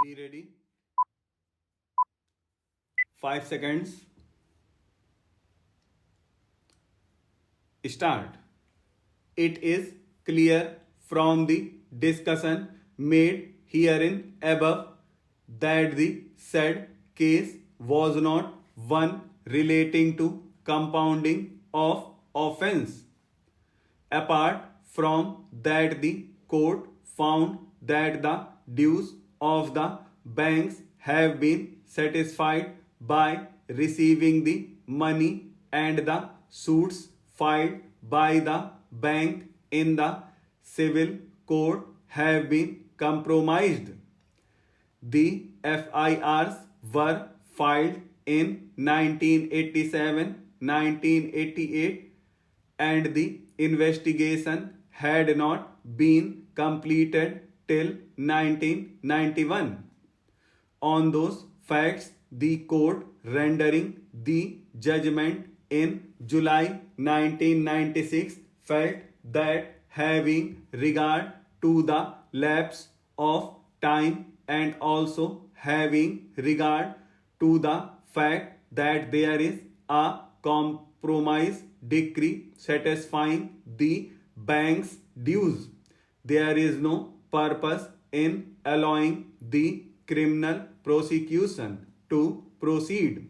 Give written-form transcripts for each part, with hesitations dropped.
Be ready. 5 seconds. Start. It is clear from the discussion made herein above that the said case was not one relating to compounding of offense. Apart from that, the court found that the dues of the banks have been satisfied by receiving the money and the suits filed by the bank in the civil court have been compromised. The FIRs were filed in 1987, 1988, and the investigation had not been completed till 1991. On those facts, the court rendering the judgment in July 1996 felt that having regard to the lapse of time and also having regard to the fact that there is a compromise decree satisfying the bank's dues, there is no purpose in allowing the criminal prosecution to proceed.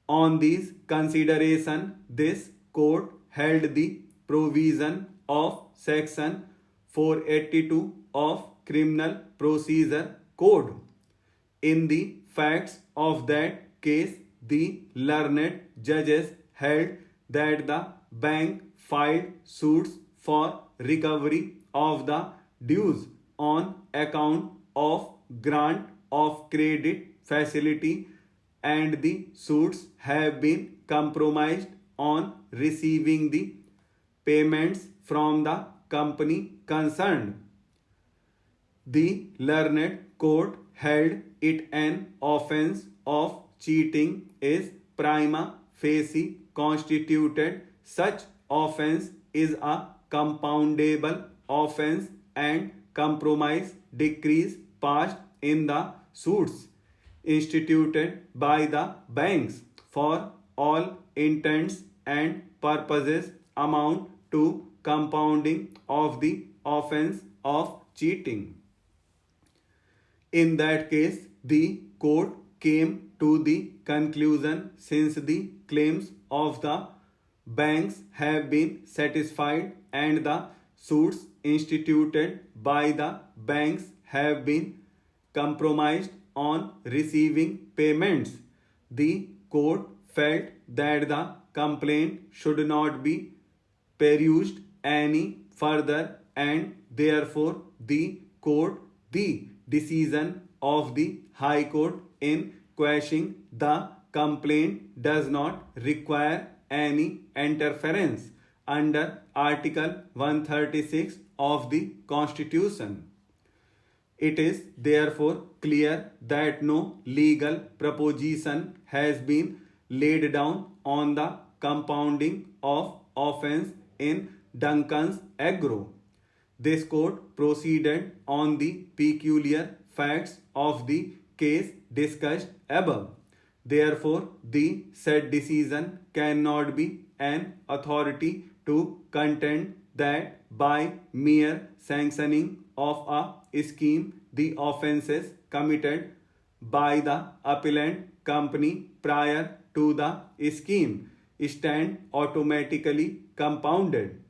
On these consideration, this court held the provision of section 482 of Criminal Procedure Code. In the facts of that case, the learned judges held that the bank filed suits for recovery of the dues on account of grant of credit facility, and the suits have been compromised on receiving the payments from the company concerned. The learned court held it an offense of cheating is prima facie constituted. Such offense is a compoundable offense, and compromise decrees passed in the suits instituted by the banks for all intents and purposes amount to compounding of the offense of cheating. In that case, the court came to the conclusion, since the claims of the banks have been satisfied and the suits instituted by the banks have been compromised on receiving payments, the court felt that the complaint should not be perused any further, and therefore the court the decision of the High Court in quashing the complaint does not require any interference under Article 136 of the Constitution. It is therefore clear that no legal proposition has been laid down on the compounding of offense in Duncan's Agro. This court proceeded on the peculiar facts of the case discussed above. Therefore, the said decision cannot be an authority to contend that by mere sanctioning of a scheme, the offences committed by the appellant company prior to the scheme stand automatically compounded.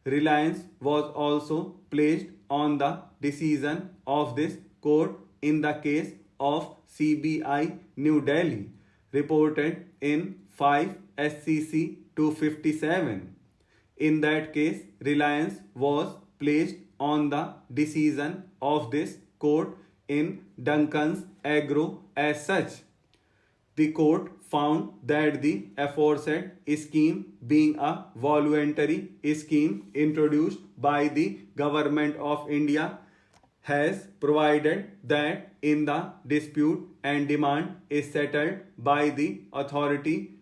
Reliance was also placed on the decision of this court in the case of CBI New Delhi, reported in 5 SCC 257. In that case, reliance was placed on the decision of this court in Duncan's Agro as such. The court found that the aforesaid scheme, being a voluntary scheme introduced by the Government of India, has provided that in the dispute and demand is settled by the authority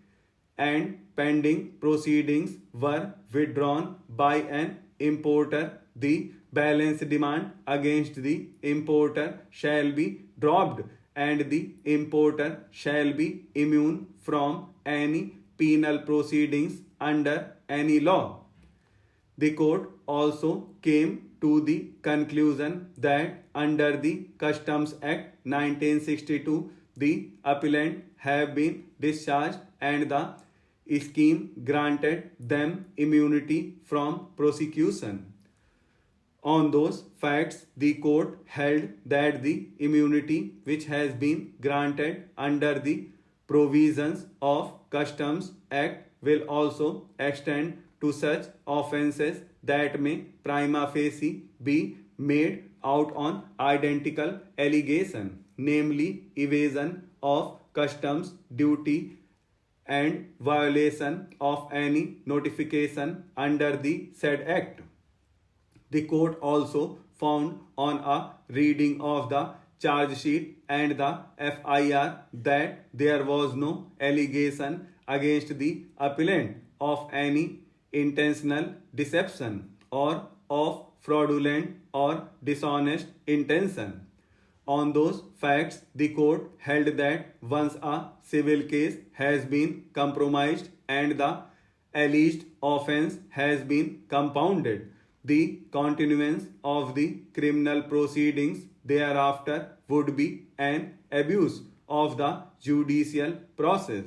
and pending proceedings were withdrawn by an importer, the balance demand against the importer shall be dropped, and the importer shall be immune from any penal proceedings under any law. The court also came to the conclusion that under the Customs Act 1962, the appellant have been discharged and the scheme granted them immunity from prosecution. On those facts, the court held that the immunity which has been granted under the provisions of Customs Act will also extend to such offences that may prima facie be made out on identical allegation, namely evasion of customs duty and violation of any notification under the said act. The court also found on a reading of the charge sheet and the FIR that there was no allegation against the appellant of any intentional deception or of fraudulent or dishonest intention. On those facts, the court held that once a civil case has been compromised and the alleged offense has been compounded, the continuance of the criminal proceedings thereafter would be an abuse of the judicial process.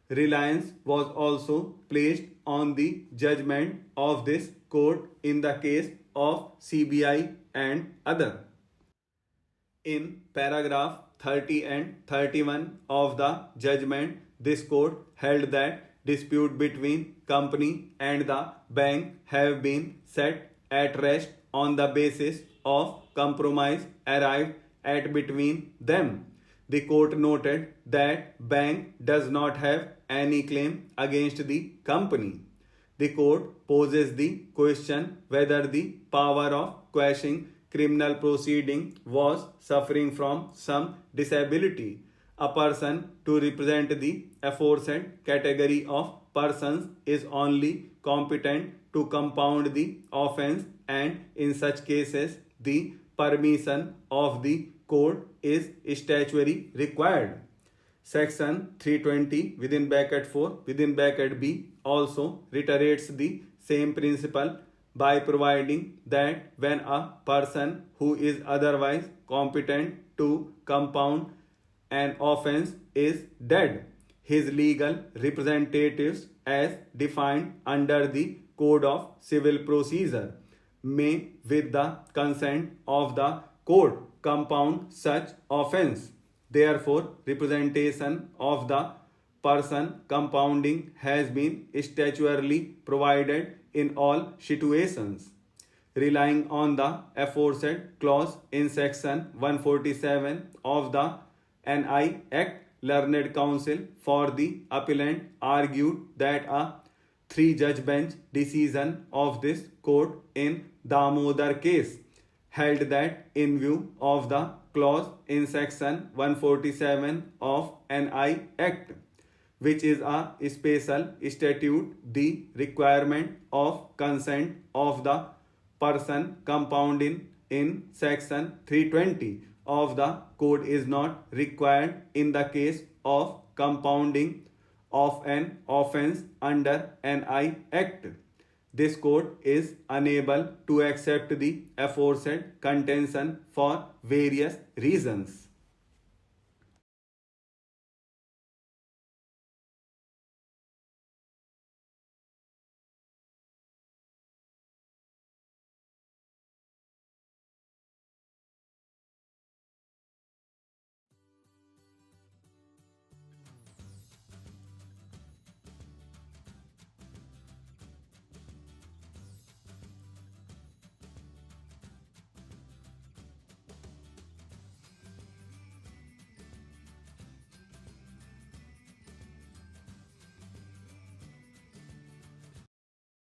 Reliance was also placed on the judgment of this court in the case of CBI and other. In paragraph 30 and 31 of the judgment, this court held that dispute between company and the bank have been set at rest on the basis of compromise arrived at between them. The court noted that bank does not have any claim against the company. The court poses the question whether the power of quashing criminal proceeding was suffering from some disability. A person to represent the aforesaid category of persons is only competent to compound the offense, and in such cases the permission of the court is statutory required. Section 320 within bracket 4 within bracket B also reiterates the same principle by providing that when a person who is otherwise competent to compound an offense is dead, his legal representatives as defined under the Code of Civil Procedure may, with the consent of the court, compound such offense. Therefore, representation of the person compounding has been statutorily provided in all situations. Relying on the aforesaid clause in section 147 of the NI Act, Learned Counsel for the appellant argued that a three-judge bench decision of this court in Damodar case held that in view of the clause in section 147 of NI Act, which is a special statute, the requirement of consent of the person compounding in section 320 of the code is not required in the case of compounding of an offense under NI Act. This court is unable to accept the aforesaid contention for various reasons.